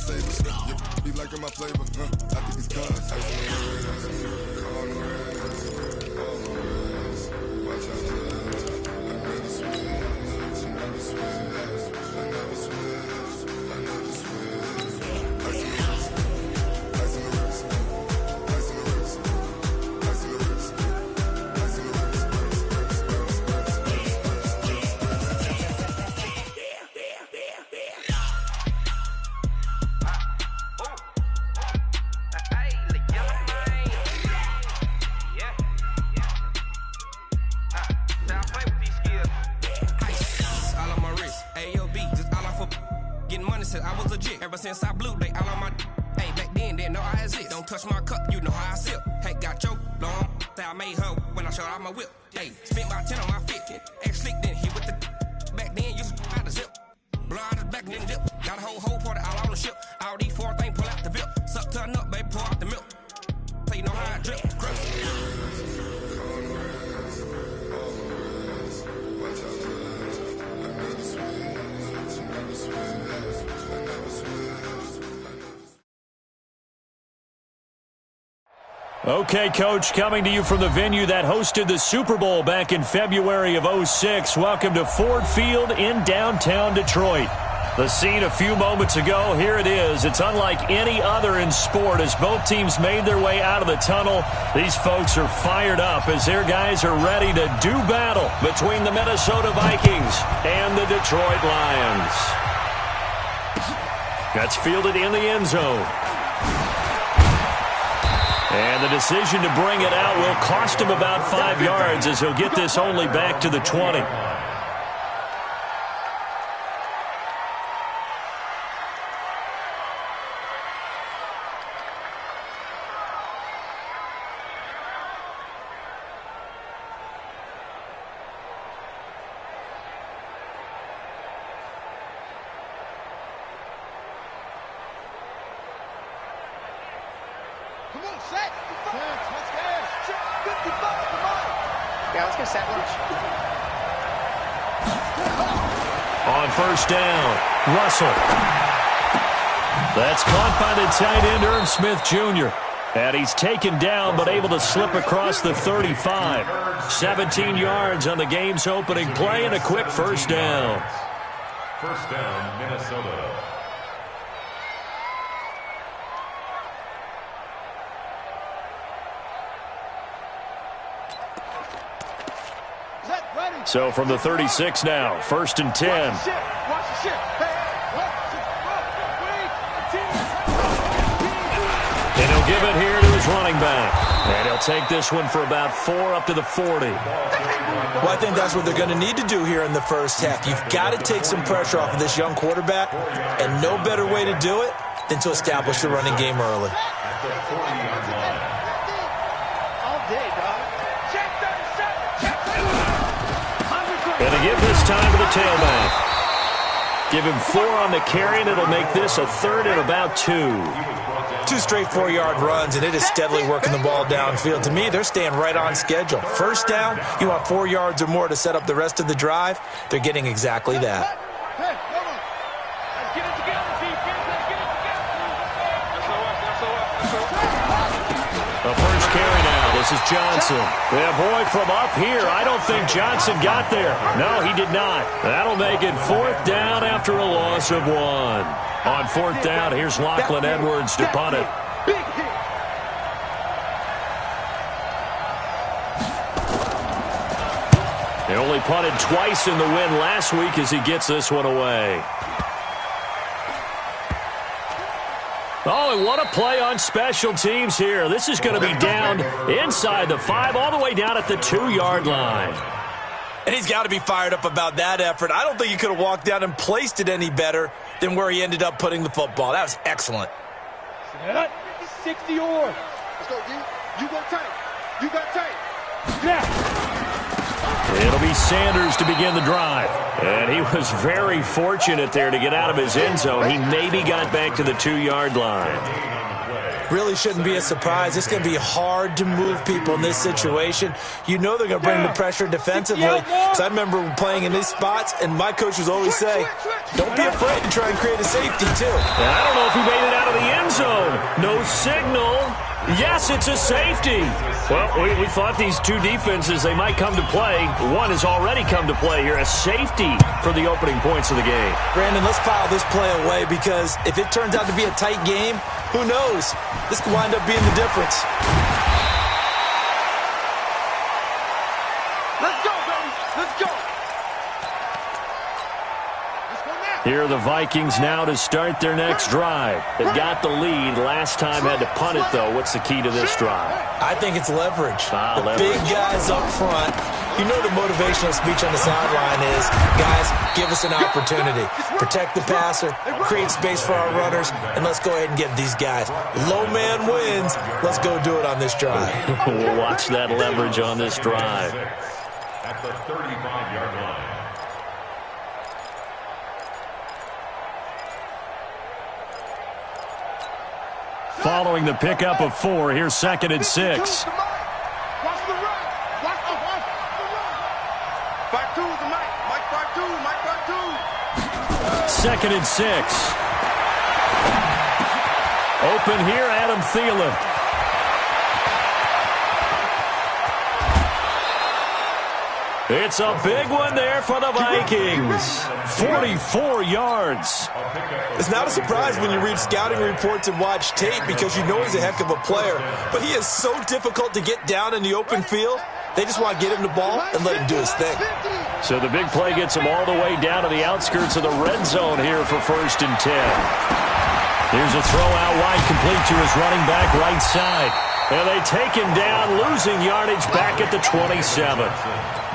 Be liking my flavor, I think it's cause. Ever since I blew, they all on my. Hey, back then, didn't know I exist. Don't touch my cup, you know how I sip. Hey, got your long. I made her when I showed out my whip. Hey, spent about 10 on my fit. Ex-slick, then hit with the. Back then, used to out the zip. Blow out his back, then dip. Got a whole party all on the ship. All these four things, pull out the VIP. Suck, turn up, baby, pour out the milk. So you know how I drip. Okay, Coach, coming to you from the venue that hosted the Super Bowl back in February of '06. Welcome to Ford Field in downtown Detroit. The scene a few moments ago, here it is. It's unlike any other in sport as both teams made their way out of the tunnel. These folks are fired up as their guys are ready to do battle between the Minnesota Vikings and the Detroit Lions. That's fielded in the end zone. And the decision to bring it out will cost him about 5 yards as he'll get this only back to the 20. Come on, set. Let's go. 50 bucks, come on. Yeah, let's go set lunch. On first down, Russell. That's caught by the tight end, Irv Smith Jr. And he's taken down but able to slip across the 35. 17 yards on the game's opening play and a quick first down. First down, Minnesota. So from the 36 now, first and 10. And he'll give it here to his running back. And he'll take this one for about 4 up to the 40. Well, I think that's what they're going to need to do here in the first half. You've got to take some pressure off of this young quarterback, and no better way to do it than to establish the running game early. And to give this time to the tailback. Give him 4 on the carry, and it'll make this a third and about 2. 2 straight 4-yard runs, and it is steadily working the ball downfield. To me, they're staying right on schedule. First down, you want 4 yards or more to set up the rest of the drive. They're getting exactly that. The first carry now. This is Johnson. Yeah, boy, from up here, I don't think Johnson got there. No, he did not. That'll make it 4th down after a loss of 1. On 4th down, here's Lachlan Edwards to punt it. He only punted twice in the win last week as he gets this one away. Oh, and what a play on special teams here. This is going to be down inside the 5, all the way down at the 2-yard line. And he's got to be fired up about that effort. I don't think he could have walked down and placed it any better than where he ended up putting the football. That was excellent. 60 or. Let's go, D. You go tight. You got tight. Yeah. It'll be Sanders to begin the drive. And he was very fortunate there to get out of his end zone. He maybe got back to the 2-yard line. really shouldn't be a surprise. It's going to be hard to move people in this situation. You know they're going to bring the pressure defensively. So I remember playing in these spots, and my coach was always saying, don't be afraid to try and create a safety, too. And I don't know if he made it out of the end zone. No signal. Yes, it's a safety. Well, we thought these two defenses, they might come to play. One has already come to play here. A safety for the opening points of the game. Brandon, let's file this play away because if it turns out to be a tight game, who knows? This could wind up being the difference. Let's go, baby. Let's go. Let's go now. Here are the Vikings now to start their next drive. They've got the lead. Last time had to punt it, though. What's the key to this drive? I think it's leverage. Leverage. Big guys up front. You know the motivational speech on the sideline is, guys, give us an opportunity. Protect the passer, create space for our runners, and let's go ahead and give these guys. Low man wins. Let's go do it on this drive. We'll watch that leverage on this drive. At the 35-yard line. Following the pickup of 4, here's 2nd and 6. Watch the run. Watch the run. 5-2 is the Mike. Mike 5-2. Mike 5-2. 2nd and 6. Open here, Adam Thielen. It's a big one there for the Vikings. 44 yards. It's not a surprise when you read scouting reports and watch tape because you know he's a heck of a player. But he is so difficult to get down in the open field. They just want to get him the ball and let him do his thing. So the big play gets him all the way down to the outskirts of the red zone here for 1st and 10. Here's a throw out wide, complete to his running back right side. And they take him down, losing yardage back at the 27.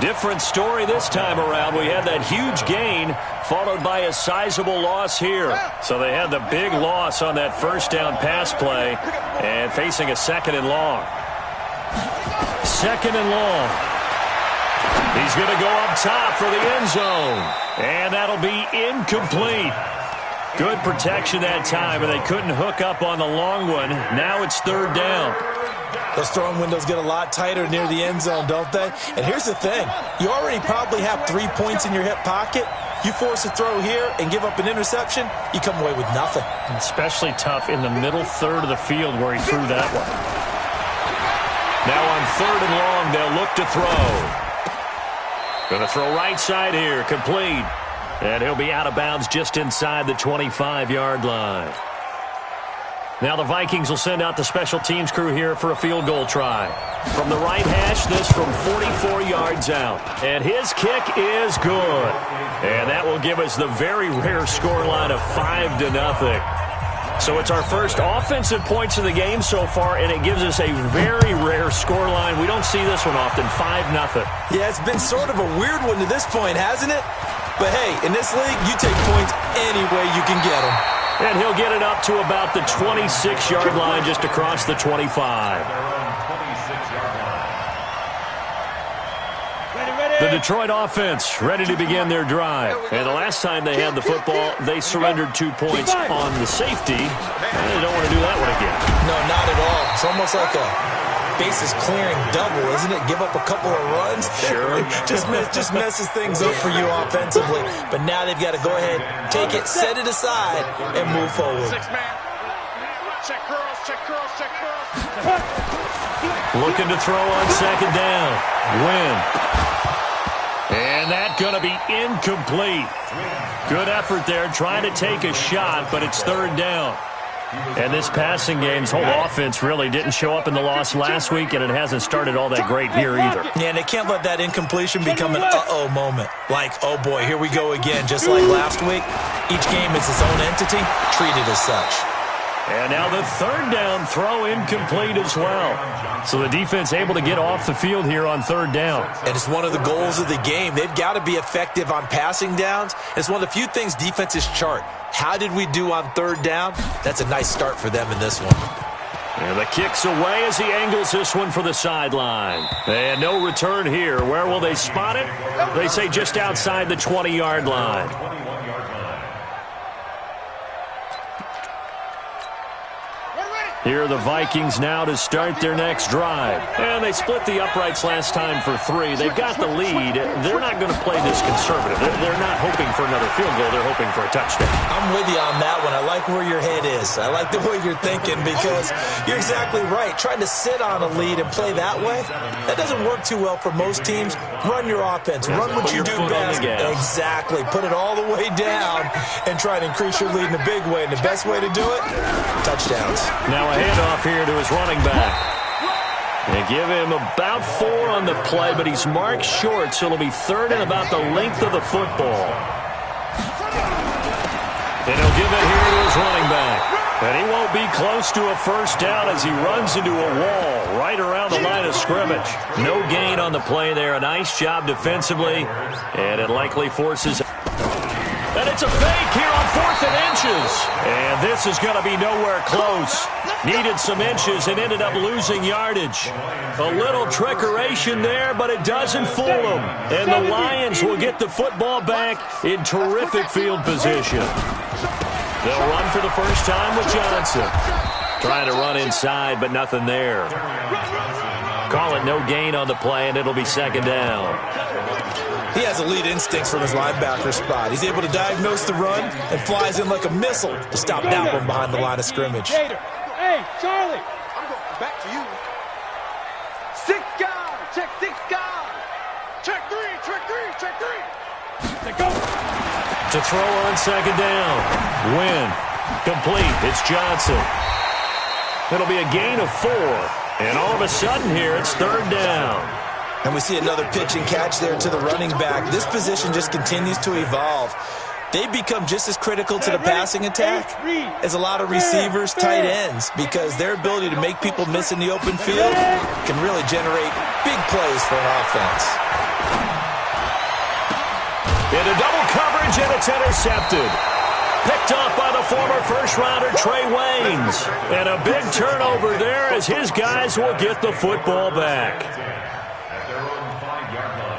Different story this time around. We had that huge gain followed by a sizable loss here. So they had the big loss on that 1st down pass play and facing a 2nd and long. 2nd and long. He's going to go up top for the end zone. And that'll be incomplete. Good protection that time, and they couldn't hook up on the long one. Now it's 3rd down. Those throwing windows get a lot tighter near the end zone, don't they? And here's the thing. You already probably have 3 points in your hip pocket. You force a throw here and give up an interception, you come away with nothing. Especially tough in the middle third of the field where he threw that one. Now on 3rd and long, they'll look to throw. Going to throw right side here, complete. And he'll be out of bounds just inside the 25-yard line. Now the Vikings will send out the special teams crew here for a field goal try. From the right hash, this from 44 yards out. And his kick is good. And that will give us the very rare scoreline of 5-0. So it's our first offensive points of the game so far, and it gives us a very rare scoreline. We don't see this one often, 5-0. Yeah, it's been sort of a weird one to this point, hasn't it? But hey, in this league, you take points any way you can get them. And he'll get it up to about the 26-yard line, just across the 25. The Detroit offense ready to begin their drive. And the last time they had the football, they surrendered 2 points on the safety. And they don't want to do that one again. No, not at all. It's almost like a bases clearing double, isn't it? Give up a couple of runs. Sure. just messes things up for you offensively. But now they've got to go ahead, take it, set it aside, and move forward. 6-man. Check curls, check curls, check curls. Looking to throw on 2nd down. Win. And that's going to be incomplete. Good effort there, trying to take a shot, but it's 3rd down. And this passing game's whole offense really didn't show up in the loss last week, and it hasn't started all that great here either. Yeah, and they can't let that incompletion become an uh-oh moment. Like, oh boy, here we go again. Just like last week, each game is its own entity, treated as such. And now the 3rd down throw incomplete as well. So the defense able to get off the field here on 3rd down. And it's one of the goals of the game. They've got to be effective on passing downs. It's one of the few things defenses chart. How did we do on 3rd down? That's a nice start for them in this one. And the kick's away as he angles this one for the sideline. And no return here. Where will they spot it? They say just outside the 20-yard line. Here are the Vikings now to start their next drive. And they split the uprights last time for 3. They've got the lead. They're not going to play this conservative. They're not hoping for another field goal. They're hoping for a touchdown. I'm with you on that one. I like where your head is. I like the way you're thinking because you're exactly right. Trying to sit on a lead and play that way, that doesn't work too well for most teams. Run your offense. Run what you do best. Exactly. Put it all the way down and try to increase your lead in a big way. And the best way to do it, touchdowns. Now a handoff here to his running back. They give him about 4 on the play, but he's marked short, so it'll be 3rd and about the length of the football. And he'll give it here to his running back. And he won't be close to a first down as he runs into a wall right around the line of scrimmage. No gain on the play there. A nice job defensively, and it likely forces... And it's a fake here on 4th and inches. And this is going to be nowhere close. Needed some inches and ended up losing yardage. A little trickeration there, but it doesn't fool them. And the Lions will get the football back in terrific field position. They'll run for the first time with Johnson. Trying to run inside, but nothing there. Call it no gain on the play, and it'll be 2nd down. He has elite instincts from his linebacker spot. He's able to diagnose the run and flies in like a missile to stop that one behind the line of scrimmage. Hey, Charlie, I'm going back to you. 6 guys, check 6 guys. Check 3, check 3, check 3. Let's go. To throw on 2nd down. Win. Complete. It's Johnson. It'll be a gain of 4. And all of a sudden here, it's 3rd down. And we see another pitch and catch there to the running back. This position just continues to evolve. They become just as critical to the passing attack as a lot of receivers, tight ends, because their ability to make people miss in the open field can really generate big plays for an offense. Into double coverage, and it's intercepted. Picked off by the former first-rounder Trey Waynes. And a big turnover there as his guys will get the football back. At their own 5-yard line.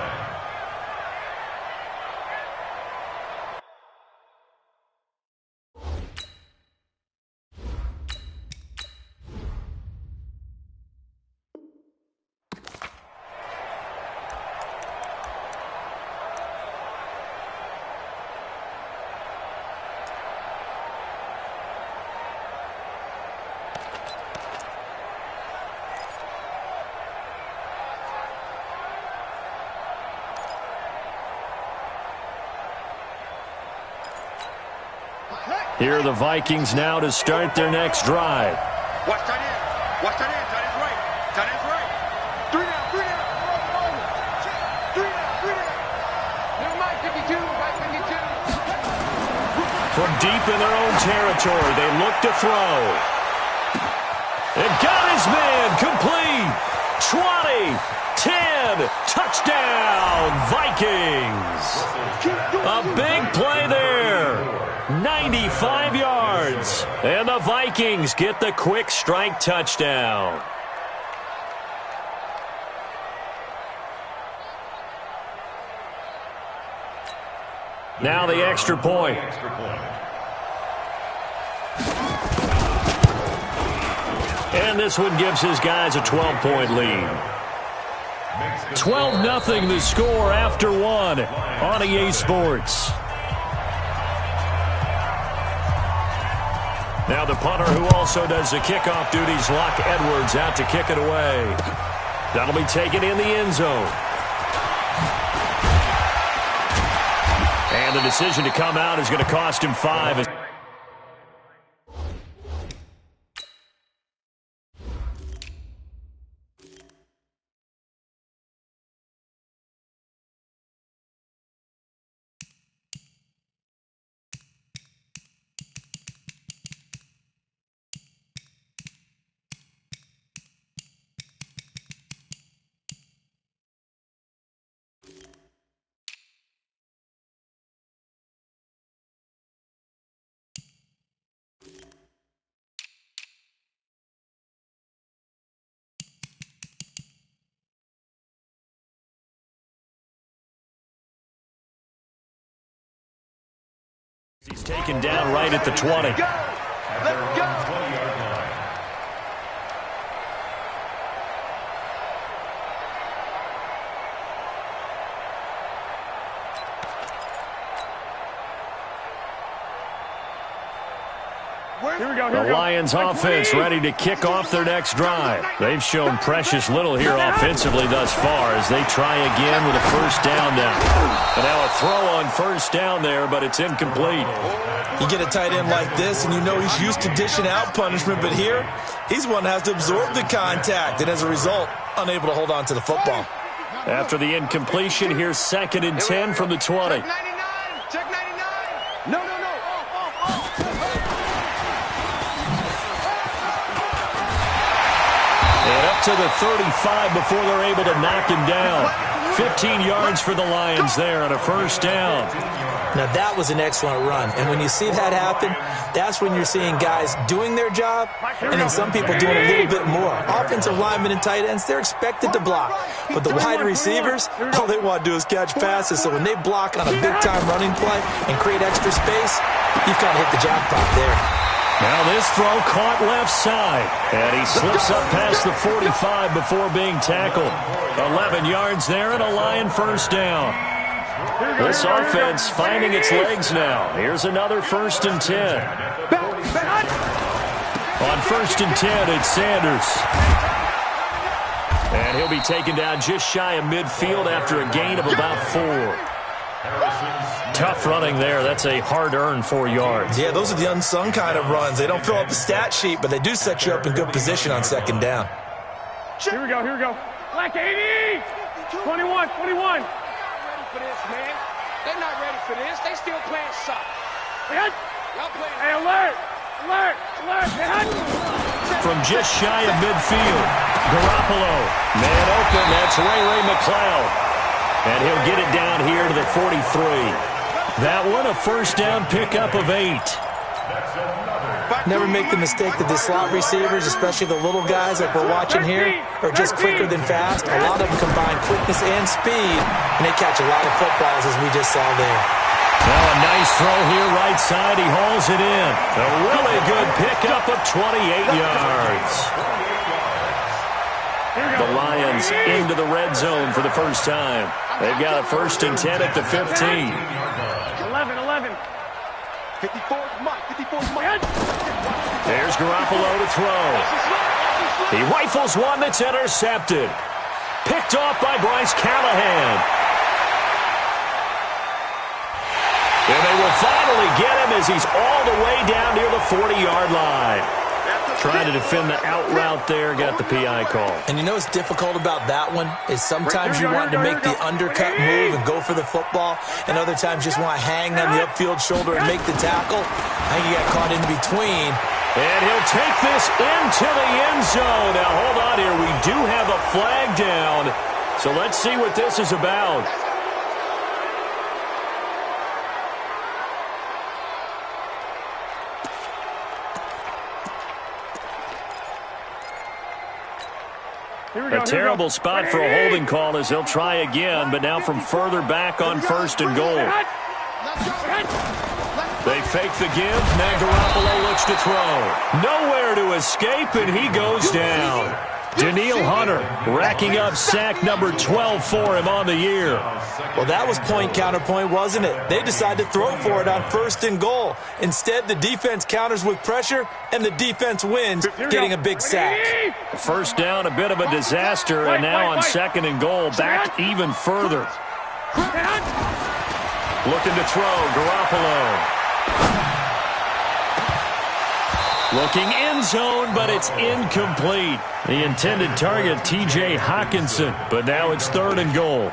Here are the Vikings now to start their next drive. Watch tight end. Watch tight end. Tight end's right. Tight end's right. 3 down. 3 down. 3 down. 3 down. Never mind, 52. Right 52. From deep in their own territory, they look to throw. And got his man complete. 20, 10, touchdown, Vikings. A big play there. 95 yards. And the Vikings get the quick strike touchdown. Now the extra point. And this one gives his guys a 12-point lead. 12-0 the score after 1 on EA Sports. Now the punter who also does the kickoff duties, Locke Edwards, out to kick it away. That'll be taken in the end zone. And the decision to come out is going to cost him 5. He's taken down right at the 20. The Lions offense ready to kick off their next drive. They've shown precious little here offensively thus far as they try again with a first down now. And now a throw on first down there, but it's incomplete. You get a tight end like this, and you know he's used to dishing out punishment, but here, he's one that has to absorb the contact, and as a result, unable to hold on to the football. After the incompletion, here's 2nd and 10 from the 20. Check 99. Check 99. No. And up to the 35 before they're able to knock him down. 15 yards for the Lions there on a first down. Now, that was an excellent run. And when you see that happen, that's when you're seeing guys doing their job and then some people doing a little bit more. Offensive linemen and tight ends, they're expected to block. But the wide receivers, all they want to do is catch passes. So when they block on a big-time running play and create extra space, you've kind of hit the jackpot there. Now this throw caught left side. And he slips up past the 45 before being tackled. 11 yards there and a Lion first down. This offense finding its legs now. Here's another 1st and 10. On 1st and 10, it's Sanders. And he'll be taken down just shy of midfield after a gain of about 4. Tough running there. That's a hard-earned 4 yards. Yeah, those are the unsung kind of runs. They don't fill up the stat sheet, but they do set you up in good position on 2nd down. Here we go. Black 80! 21. For this, man. They're not ready for this. They still playing soccer. Y'all playing. Hey, alert! From just shy of midfield, Garoppolo. Man open, that's Ray McLeod. And he'll get it down here to the 43. That one, a first down pickup of 8. Never make the mistake that the slot receivers, especially the little guys like we're watching here, are just quicker than fast. A lot of them combine quickness and speed, and they catch a lot of footballs, as we just saw there. Now a nice throw here right side. He hauls it in. A really good pickup of 28 yards. The Lions into the red zone for the first time. They've got a 1st and 10 at the 15. 11. 54's Mike. There's Garoppolo to throw. He rifles one that's intercepted. Picked off by Bryce Callahan. And they will finally get him as he's all the way down near the 40-yard line. Trying to defend the out route there, got the PI call. And you know what's difficult about that one is sometimes you want to make the undercut move and go for the football, and other times just want to hang on the upfield shoulder and make the tackle. I think he got caught in between. And he'll take this into the end zone. Now, hold on here. We do have a flag down, so let's see what this is about. A terrible spot for a holding call as he'll try again, but now from further back on 1st and goal. They fake the give. Now Garoppolo looks to throw. Nowhere to escape, and he goes down. Danielle Hunter racking up sack number 12 for him on the year. Well, that was point counterpoint, wasn't it? They decided to throw for it on 1st and goal. Instead, the defense counters with pressure, and the defense wins, getting a big sack. First down, a bit of a disaster, and now on 2nd and goal, back even further. Looking to throw, Garoppolo. Looking end zone, but it's incomplete. The intended target, T.J. Hawkinson, but now it's 3rd and goal.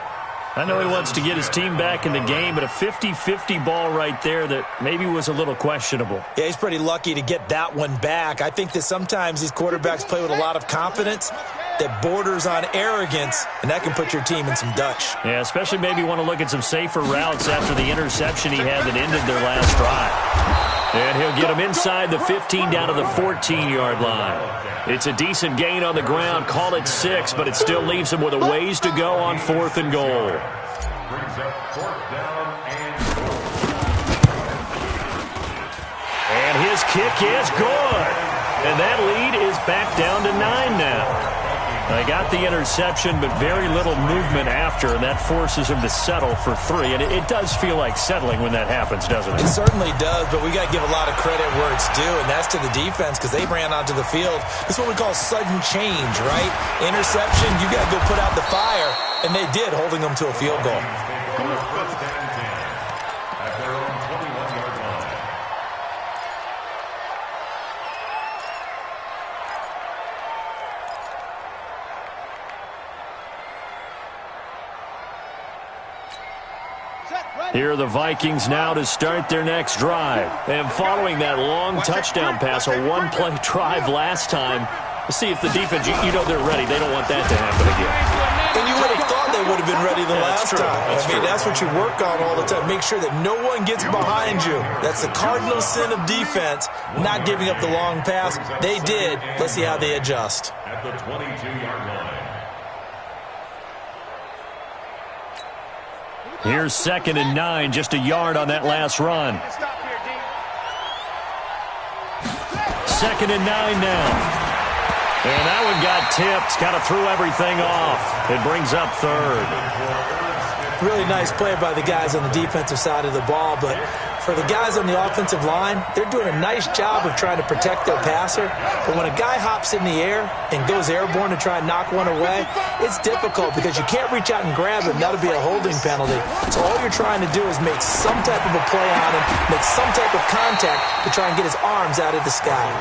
I know he wants to get his team back in the game, but a 50-50 ball right there that maybe was a little questionable. Yeah, he's pretty lucky to get that one back. I think that sometimes these quarterbacks play with a lot of confidence that borders on arrogance, and that can put your team in some Dutch. Yeah, especially maybe want to look at some safer routes after the interception he had that ended their last drive. And he'll get him inside the 15 down to the 14-yard line. It's a decent gain on the ground. Call it 6, but it still leaves him with a ways to go on 4th and goal. And his kick is good. And that lead is back down to 9 now. They got the interception, but very little movement after, and that forces him to settle for 3. And it does feel like settling when that happens, doesn't it? It certainly does, but we got to give a lot of credit where it's due, and that's to the defense because they ran onto the field. This is what we call sudden change, right? Interception, you got to go put out the fire, and they did, holding them to a field goal. Here are the Vikings now to start their next drive. And following that long touchdown pass, a one-play drive last time, to see if the defense, you know they're ready. They don't want that to happen again. And you would have thought they would have been ready the last time. That's what you work on all the time. Make sure that no one gets behind you. That's the cardinal sin of defense, not giving up the long pass. They did. Let's see how they adjust. At the 22-yard line. Here's 2nd and 9, just a yard on that last run. 2nd and 9 now. And that one got tipped, kind of threw everything off. It brings up 3rd. Really nice play by the guys on the defensive side of the ball, but for the guys on the offensive line, they're doing a nice job of trying to protect their passer. But when a guy hops in the air and goes airborne to try and knock one away, it's difficult because you can't reach out and grab him. That'll be a holding penalty. So all you're trying to do is make some type of a play on him, make some type of contact to try and get his arms out of the sky.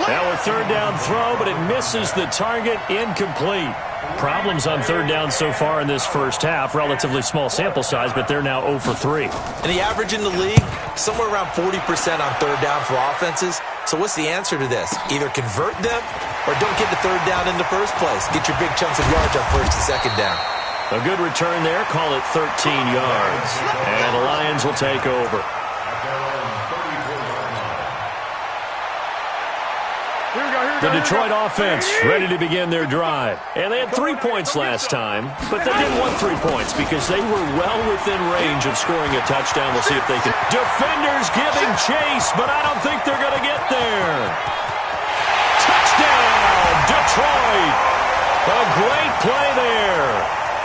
Now a 3rd down throw, but it misses the target, incomplete. Problems on 3rd down so far in this first half. Relatively small sample size, but they're now 0 for 3. And the average in the league, somewhere around 40% on 3rd down for offenses. So what's the answer to this? Either convert them or don't get the 3rd down in the first place. Get your big chunks of yards on 1st and 2nd down. A good return there. Call it 13 yards. And the Lions will take over. The Detroit offense ready to begin their drive. And they had 3 points last time, but they didn't want 3 points because they were well within range of scoring a touchdown. We'll see if they can. Defenders giving chase, but I don't think they're going to get there. Touchdown, Detroit. A great play there.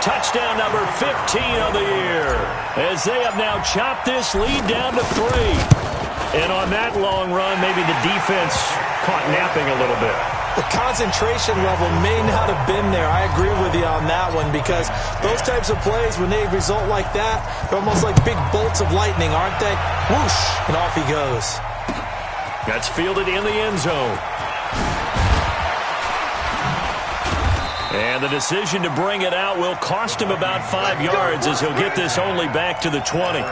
Touchdown number 15 of the year as they have now chopped this lead down to 3. And on that long run, maybe the defense caught napping a little bit. The concentration level may not have been there. I agree with you on that one because those types of plays, when they result like that, they're almost like big bolts of lightning, aren't they? Whoosh, and off he goes. That's fielded in the end zone. And the decision to bring it out will cost him about 5 yards as he'll get this only back to the 20.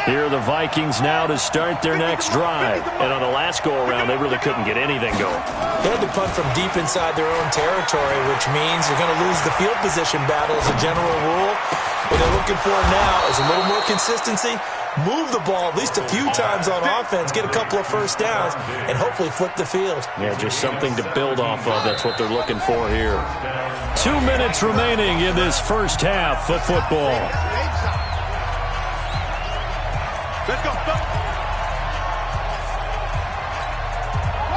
Here are the Vikings now to start their next drive. And on the last go-around, they really couldn't get anything going. They had to punt from deep inside their own territory, which means you're going to lose the field position battle as a general rule. What they're looking for now is a little more consistency, move the ball at least a few times on offense, get a couple of 1st downs, and hopefully flip the field. Yeah, just something to build off of. That's what they're looking for here. 2 minutes remaining in this first half of football. Let's go.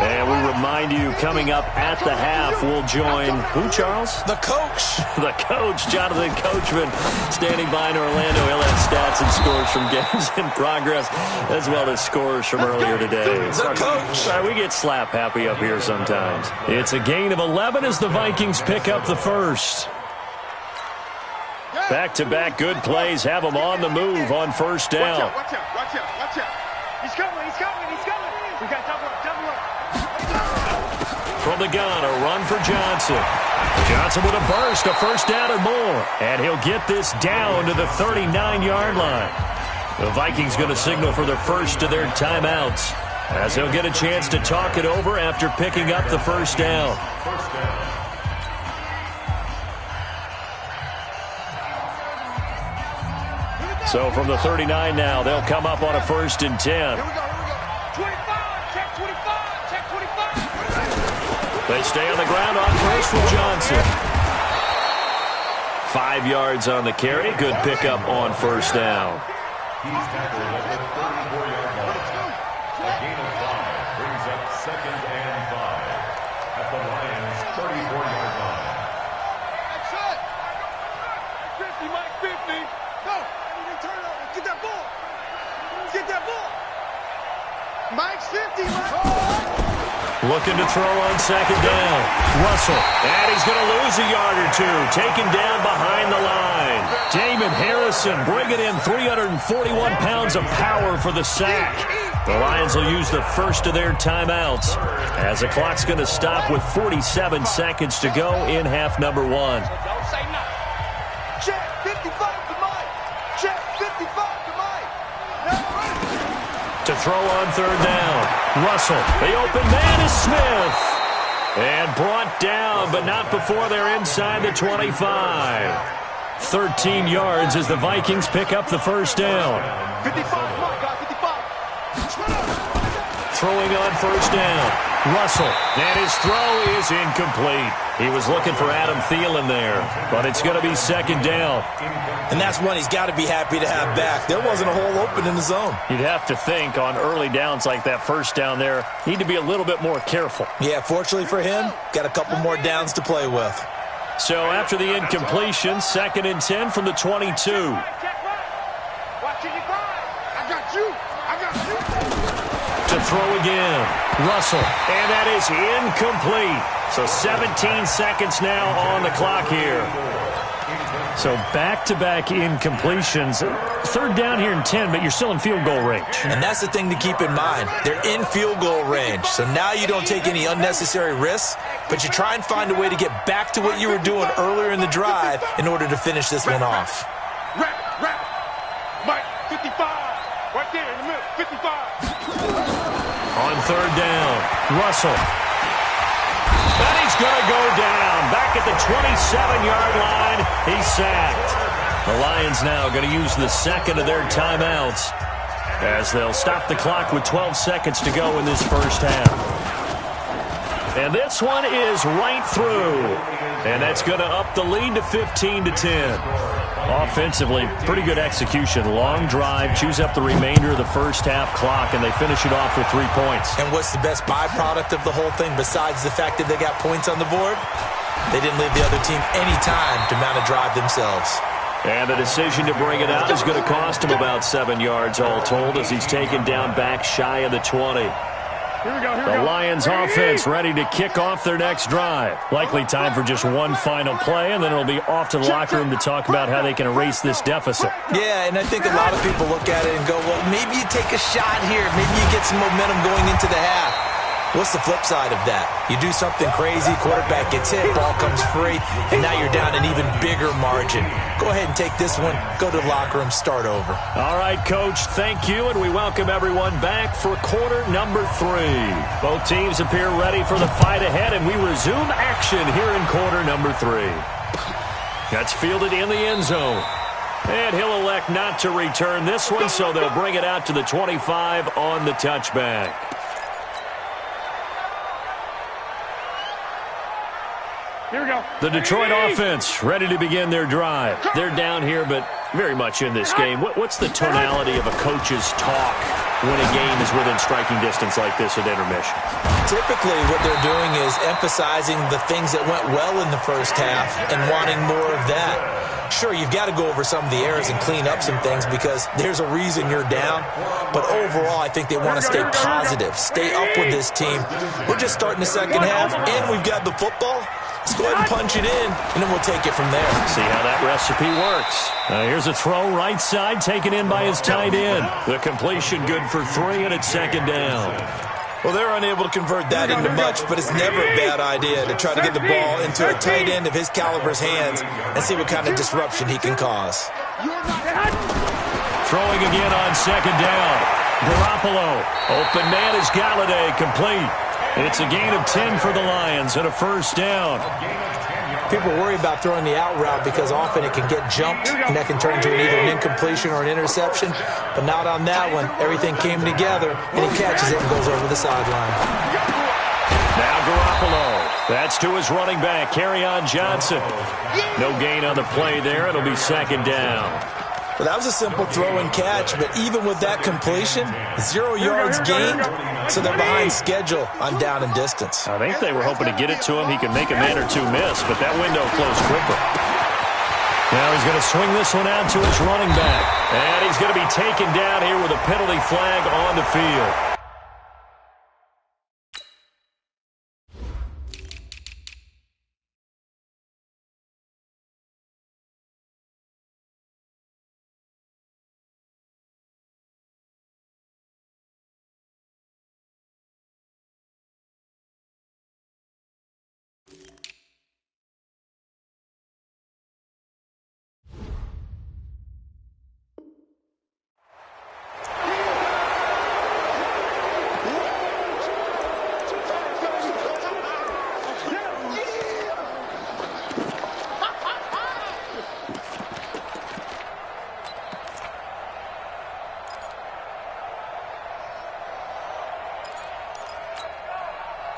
And we remind you, coming up at the half, we'll join who, Charles? The coach. The coach, Jonathan Coachman, standing by in Orlando. He'll have stats and scores from games in progress, as well as scores from earlier today. The coach. Sorry, we get slap happy up here sometimes. It's a gain of 11 as the Vikings pick up the first. Back-to-back good plays have them on the move on 1st down. Watch out. He's coming. We got double up. From the gun, a run for Johnson. Johnson with a burst, a 1st down and more. And he'll get this down to the 39-yard line. The Vikings going to signal for their first of their timeouts as they'll get a chance to talk it over after picking up the 1st down. So from the 39 now, they'll come up on a 1st and 10. Here we go. 25, check 25. They stay on the ground on 1st with Johnson. 5 yards on the carry. Good pickup on 1st down. He's tackled at the 34-yard line. A gain of 5 brings up 2nd and Mike's 50, Mike. Looking to throw on second down. Russell, and he's going to lose a yard or two. Taken down behind the line. Damon Harrison bringing in 341 pounds of power for the sack. The Lions will use the first of their timeouts as the clock's going to stop with 47 seconds to go in half number one. Don't say nothing. Check 55 to Mike. Check 55 to Mike. To throw on third down. Russell, the open man is Smith. And brought down, but not before they're inside the 25. 13 yards as the Vikings pick up the first down. 55 Mike, 55. Throwing on first down. Russell, and his throw is incomplete. He was looking for Adam Thielen there, but it's going to be second down. And that's one he's got to be happy to have back. There wasn't a hole open in the zone. You'd have to think on early downs like that first down there, need to be a little bit more careful. Yeah, fortunately for him, got a couple more downs to play with. So after the incompletion, 2nd and 10 from the 22. Watch your drive. I got you. I got you. To throw again. Russell, and that is incomplete. So 17 seconds now on the clock here. So back-to-back incompletions. Third down here in 10, but you're still in field goal range. And that's the thing to keep in mind. They're in field goal range. So now you don't take any unnecessary risks, but you try and find a way to get back to what you were doing earlier in the drive in order to finish this one off. Rap. Mike, 55. Right there in the middle, 55. On third down, Russell. And he's going to go down. Back at the 27-yard line, he's sacked. The Lions now going to use the second of their timeouts as they'll stop the clock with 12 seconds to go in this first half. And this one is right through. And that's going to up the lead to 15-10. Offensively, pretty good execution. Long drive, chews up the remainder of the first half clock, and they finish it off with 3 points. And what's the best byproduct of the whole thing besides the fact that they got points on the board? They didn't leave the other team any time to mount a drive themselves. And the decision to bring it out is going to cost him about 7 yards all told as he's taken down back shy of the 20. The Lions offense ready to kick off their next drive. Likely time for just one final play, and then it'll be off to the locker room to talk about how they can erase this deficit. Yeah, and I think a lot of people look at it and go, well, maybe you take a shot here. Maybe you get some momentum going into the half. What's the flip side of that? You do something crazy, quarterback gets hit, ball comes free, and now you're down an even bigger margin. Go ahead and take this one, go to the locker room, start over. All right, Coach, thank you, and we welcome everyone back for quarter number 3. Both teams appear ready for the fight ahead, and we resume action here in quarter number 3. That's fielded in the end zone. And he'll elect not to return this one, so they'll bring it out to the 25 on the touchback. Here we go. The Detroit offense ready to begin their drive. They're down here, but very much in this game. What's the tonality of a coach's talk when a game is within striking distance like this at intermission? Typically, what they're doing is emphasizing the things that went well in the first half and wanting more of that. Sure, you've got to go over some of the errors and clean up some things because there's a reason you're down. But overall, I think they want to stay positive, stay up with this team. We're just starting the second half, and we've got the football. Let's go ahead and punch it in, and then we'll take it from there. See how that recipe works. Here's a throw right side, taken in by his tight end. The completion good for 3, and it's second down. Well, they're unable to convert that into much, but it's never a bad idea to try to get the ball into a tight end of his caliber's hands and see what kind of disruption he can cause. Throwing again on second down. Garoppolo. Open man is Galladay, complete. It's a gain of 10 for the Lions and a first down. People worry about throwing the out route because often it can get jumped, and that can turn into either an incompletion or an interception. But not on that one. Everything came together, and he catches it and goes over the sideline. Now Garoppolo. That's to his running back, Kerryon Johnson. No gain on the play there. It'll be second down. Well, that was a simple throw and catch, but even with that completion, 0 yards gained, so they're behind schedule on down and distance. I think they were hoping to get it to him. He could make a man or two miss, but that window closed quickly. Now he's going to swing this one out to his running back. And he's going to be taken down here with a penalty flag on the field.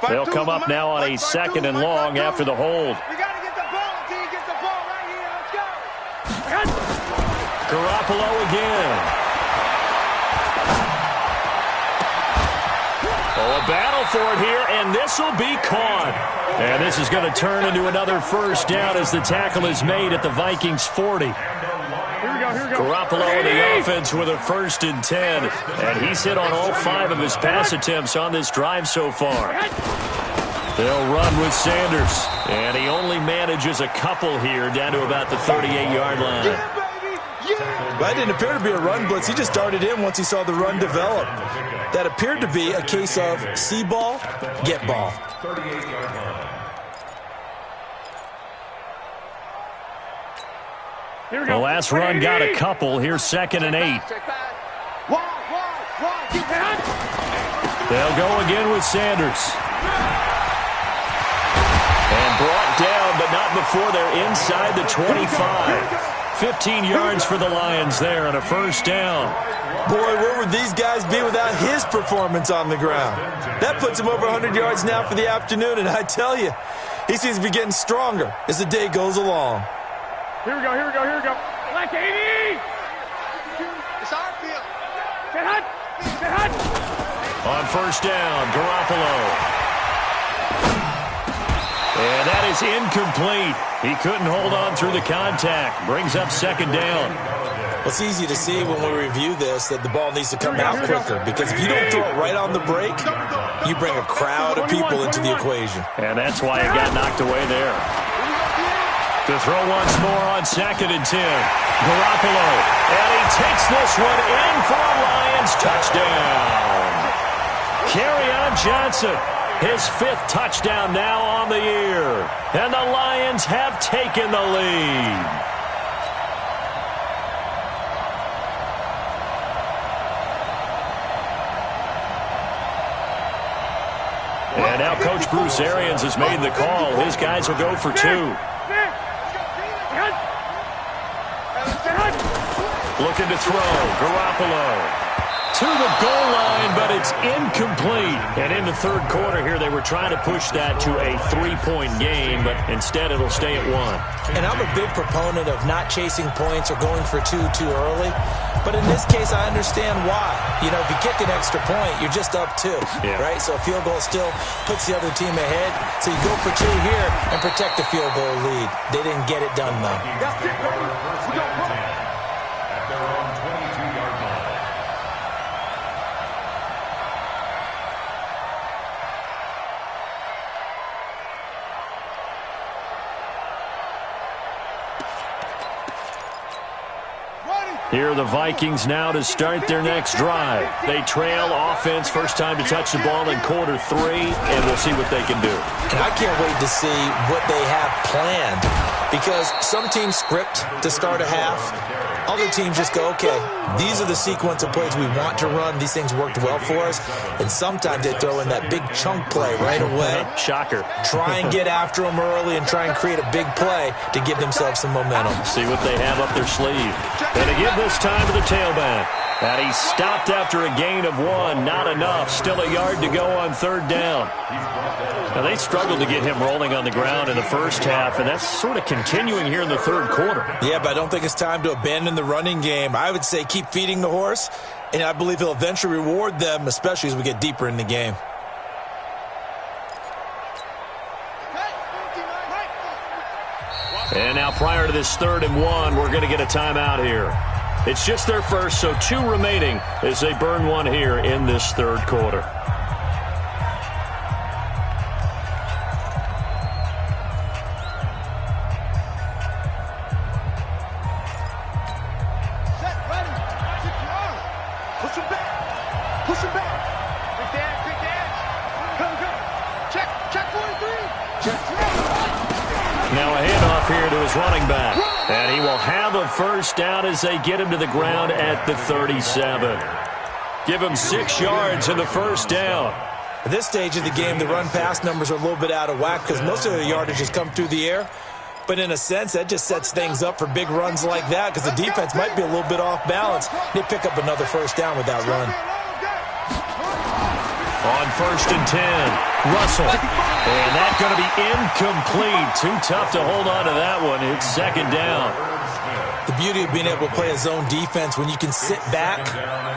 They'll come up now on a second and long after the hold. You got to get the ball until you get the ball right here. Let's go. Garoppolo again. Oh, a battle for it here, and this will be caught. And this is going to turn into another first down as the tackle is made at the Vikings 40. Here we go. Garoppolo in the offense with a 1st and 10. And he's hit on all 5 of his pass attempts on this drive so far. They'll run with Sanders. And he only manages a couple here down to about the 38-yard line. That didn't appear to be a run blitz. He just darted in once he saw the run develop. That appeared to be a case of see ball, get ball. 38-yard line. The last run got a couple. Here's 2nd and 8. They'll go again with Sanders. And brought down, but not before they're inside the 25. 15 yards for the Lions there on a first down. Boy, where would these guys be without his performance on the ground? That puts him over 100 yards now for the afternoon, and I tell you, he seems to be getting stronger as the day goes along. Here we go. Like 80! It's our field. Get hot! On first down, Garoppolo. And that is incomplete. He couldn't hold on through the contact. Brings up 2nd down. Well, it's easy to see when we review this that the ball needs to come out quicker, because if you don't throw it right on the break, you bring a crowd of people into the equation. And that's why it got knocked away there. To throw once more on 2nd and 10. Garoppolo. And he takes this one in for a Lions touchdown. Kerryon Johnson. His 5th touchdown now on the year. And the Lions have taken the lead. And now Coach Bruce Arians has made the call. His guys will go for 2. Looking to throw. Garoppolo. To the goal line, but it's incomplete. And in the 3rd quarter here, they were trying to push that to a 3-point game, but instead it'll stay at 1. And I'm a big proponent of not chasing points or going for 2 too early. But in this case, I understand why. You know, if you kick an extra point, you're just up 2, right? So a field goal still puts the other team ahead. So you go for 2 here and protect the field goal lead. They didn't get it done, though. At their own 22-yard line. Here are the Vikings now to start their next drive. They trail offense, first time to touch the ball in quarter 3, and we'll see what they can do. And I can't wait to see what they have planned, because some teams script to start a half. Other teams just go, okay, these are the sequence of plays we want to run. These things worked well for us. And sometimes they throw in that big chunk play right away. Shocker. Try and get after them early and try and create a big play to give themselves some momentum. See what they have up their sleeve. And again this time to the tailback. And he stopped after a gain of 1. Not enough. Still a yard to go on 3rd down. Now, they struggled to get him rolling on the ground in the first half, and that's sort of continuing here in the 3rd quarter. Yeah, but I don't think it's time to abandon the running game. I would say keep feeding the horse, and I believe he'll eventually reward them, especially as we get deeper in the game. And now prior to this 3rd and 1, we're going to get a timeout here. It's just their first, so 2 remaining as they burn 1 here in this 3rd quarter. Push him back. Quick dance. Go. Check 43. Check. Now a handoff here to his running back. And he will have a first down as they get him to the ground at the 37. Give him 6 yards in the first down. At this stage of the game, the run-pass numbers are a little bit out of whack because most of the yardage has come through the air. But in a sense, that just sets things up for big runs like that because the defense might be a little bit off balance. They pick up another first down with that run. On 1st and 10, Russell. And that's going to be incomplete. Too tough to hold on to that one. It's 2nd down. The beauty of being able to play a zone defense when you can sit back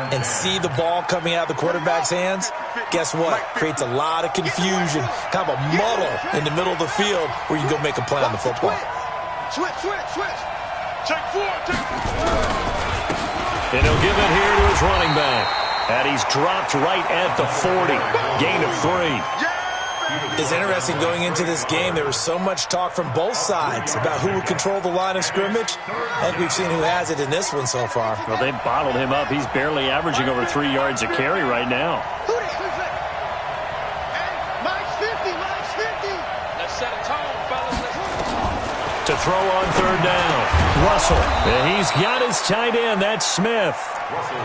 and see the ball coming out of the quarterback's hands, guess what? Creates a lot of confusion, kind of a muddle in the middle of the field where you go make a play on the football. Switch. Check 4. And he'll give it here to his running back. And he's dropped right at the 40. Gain of 3. It's interesting going into this game. There was so much talk from both sides about who would control the line of scrimmage. I think we've seen who has it in this one so far. Well, they bottled him up. He's barely averaging over 3 yards a carry right now. Mike's 50. Let's set a tone, fellas. To throw on 3rd down, Russell. And he's got his tight end. That's Smith.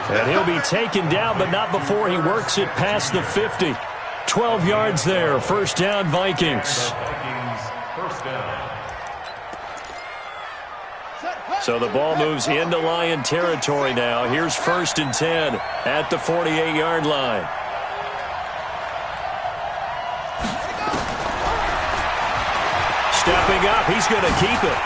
And he'll be taken down, but not before he works it past the 50. 12 yards there. 1st down, Vikings. So the ball moves into Lion territory now. Here's 1st and 10 at the 48-yard line. Stepping up, he's going to keep it.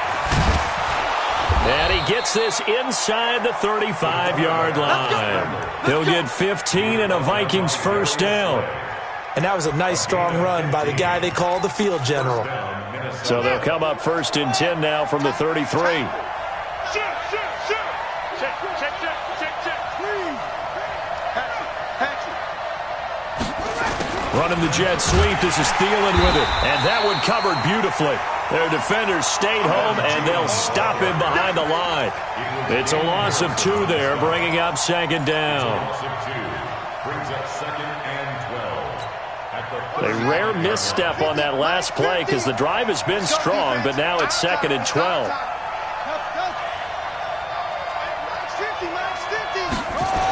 And he gets this inside the 35-yard line. He'll get 15 and a Vikings 1st down. And that was a nice, strong run by the guy they call the field general. So they'll come up 1st and 10 now from the 33. Check. Running the jet sweep. This is Thielen with it. And that one covered beautifully. Their defenders stayed home, and they'll stop him behind the line. It's a loss of 2 there, bringing up 2nd down. Brings up 2nd and 12. A rare misstep on that last play because the drive has been strong, but now it's 2nd and 12.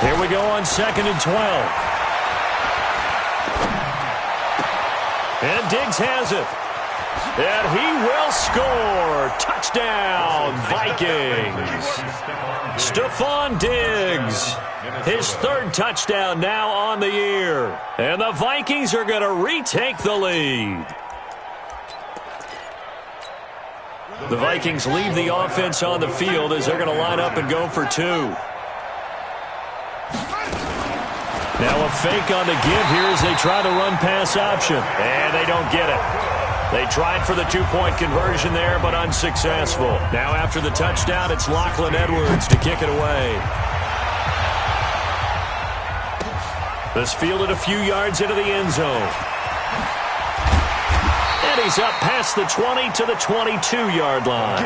Here we go on 2nd and 12. And Diggs has it. And he will score. Touchdown, Vikings. Stephon Diggs. His 3rd touchdown now on the year. And the Vikings are going to retake the lead. The Vikings leave the offense on the field as they're going to line up and go for 2. Now a fake on the give here as they try the run-pass option. And they don't get it. They tried for the 2-point conversion there, but unsuccessful. Now after the touchdown, it's Lachlan Edwards to kick it away. This fielded a few yards into the end zone. And he's up past the 20 to the 22-yard line.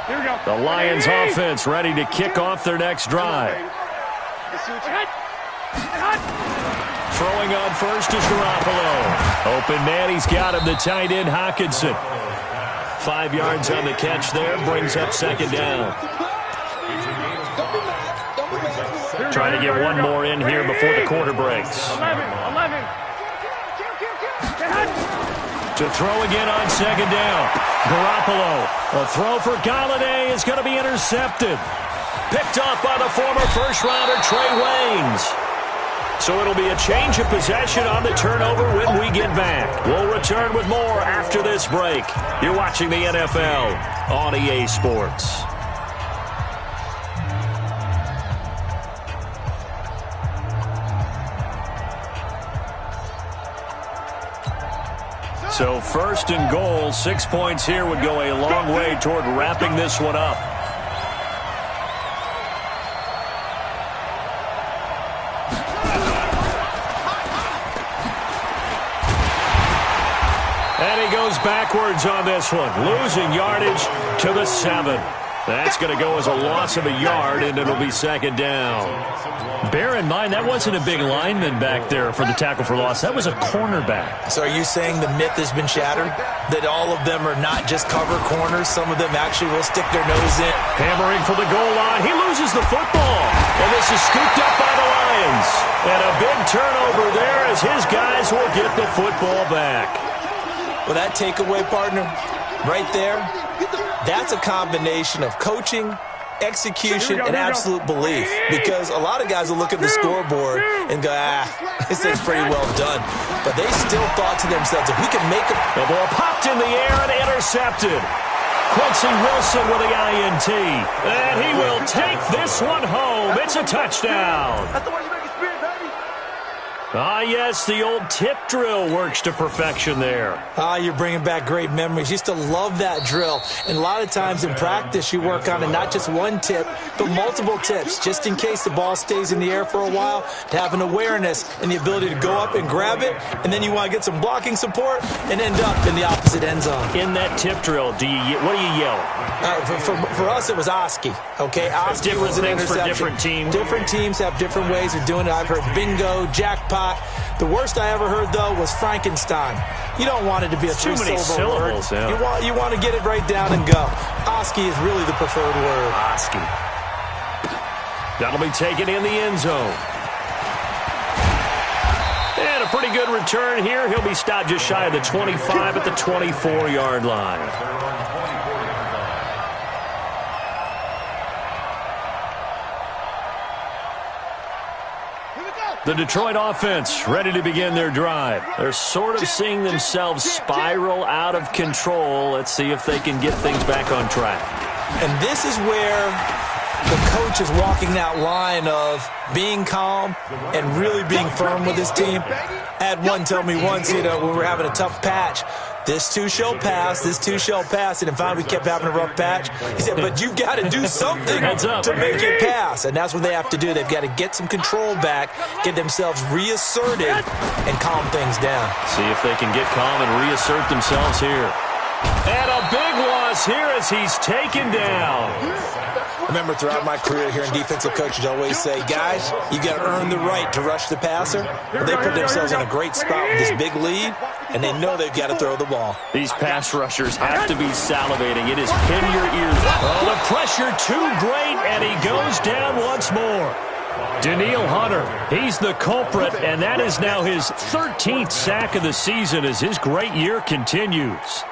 Here we go. The Lions offense ready to kick off their next drive. Throwing on first is Garoppolo. Open man, he's got him, the tight end Hockenson. 5 yards on the catch there, brings up 2nd down. Trying to get one more in here before the quarter breaks. 11. To throw again on 2nd down. Garoppolo. A throw for Galladay is going to be intercepted. Picked off by the former first-rounder Trey Waynes. So it'll be a change of possession on the turnover when we get back. We'll return with more after this break. You're watching the NFL on EA Sports. So 1st and goal, 6 points here would go a long way toward wrapping this one up. And he goes backwards on this one, losing yardage to the 7. That's going to go as a loss of a yard, and it'll be 2nd down. Bear in mind, that wasn't a big lineman back there for the tackle for loss. That was a cornerback. So are you saying the myth has been shattered? That all of them are not just cover corners? Some of them actually will stick their nose in? Hammering for the goal line. He loses the football. And this is scooped up by the Lions. And a big turnover there as his guys will get the football back. Well, that takeaway, partner, right there, that's a combination of coaching execution, and absolute belief. Because a lot of guys will look at the scoreboard and go, this thing's pretty well done. But they still thought to themselves, if we can make it. The ball popped in the air and intercepted. Quincy Wilson with the INT. And he will take this one home. It's a touchdown. That's the way you make it spin, baby. Yes, the old tip drill works to perfection there. You're bringing back great memories. Used to love that drill. And a lot of times in practice, you work on it, not just one tip, but multiple tips, just in case the ball stays in the air for a while, to have an awareness and the ability to go up and grab it, and then you want to get some blocking support and end up in the opposite end zone. In that tip drill, what do you yell? For us, it was Oski. Okay, Oski was an interception. For different teams. Different teams have different ways of doing it. I've heard bingo, jackpot. The worst I ever heard, though, was Frankenstein. You don't want it to be a three-syllable word. Yeah. You want to get it right down and go. Oski is really the preferred word. Oski. That'll be taken in the end zone. And a pretty good return here. He'll be stopped just shy of the 25 at the 24-yard line. The Detroit offense ready to begin their drive. They're sort of seeing themselves spiral out of control. Let's see if they can get things back on track. And this is where the coach is walking that line of being calm and really being firm with his team. I had one tell me once, when we were having a tough patch, this too shall pass, this too shall pass. And finally we kept having a rough patch. He said, but you've got to do something to make it pass. And that's what they have to do. They've got to get some control back, get themselves reasserted, and calm things down. See if they can get calm and reassert themselves here. And a big loss here as he's taken down. I remember throughout my career hearing defensive coaches always say, guys, you got to earn the right to rush the passer. But they put themselves in a great spot with this big lead, and they know they've got to throw the ball. These pass rushers have to be salivating. It is pin your ears. Oh, the pressure too great, and he goes down once more. Danielle Hunter, he's the culprit, and that is now his 13th sack of the season as his great year continues.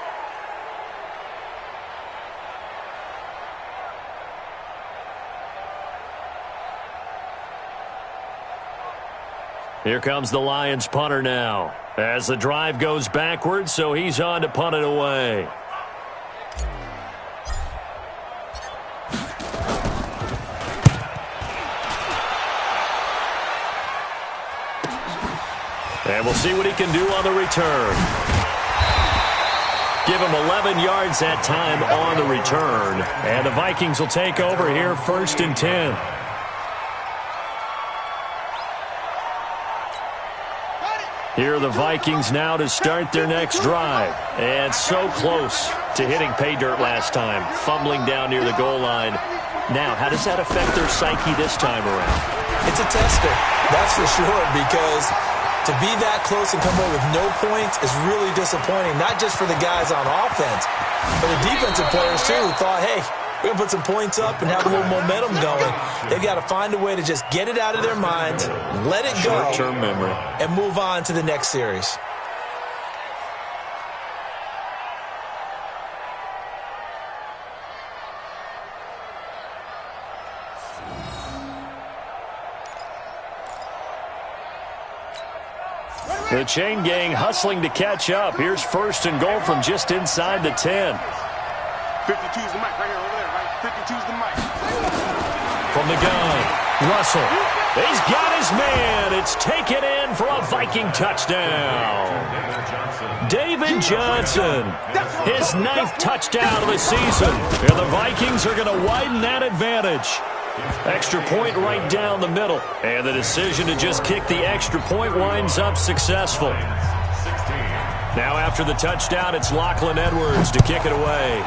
Here comes the Lions punter now as the drive goes backwards, so he's on to punt it away. And we'll see what he can do on the return. Give him 11 yards that time on the return. And the Vikings will take over here 1st and 10. Here are the Vikings now to start their next drive. And so close to hitting pay dirt last time, fumbling down near the goal line. Now, how does that affect their psyche this time around? It's a tester, that's for sure, because to be that close and come away with no points is really disappointing, not just for the guys on offense, but the defensive players, too, who thought, hey, we're going to put some points up and have a little momentum going. They've got to find a way to just get it out of their minds, let it go, short-term memory, and move on to the next series. The chain gang hustling to catch up. Here's 1st and goal from just inside the 10. 52's the mic right here over there, right? 52's the mic. From the gun, Russell. He's got his man. It's taken in for a Viking touchdown. David Johnson, his 9th touchdown of the season. And the Vikings are going to widen that advantage. Extra point right down the middle. And the decision to just kick the extra point winds up successful. Now after the touchdown, it's Lachlan Edwards to kick it away.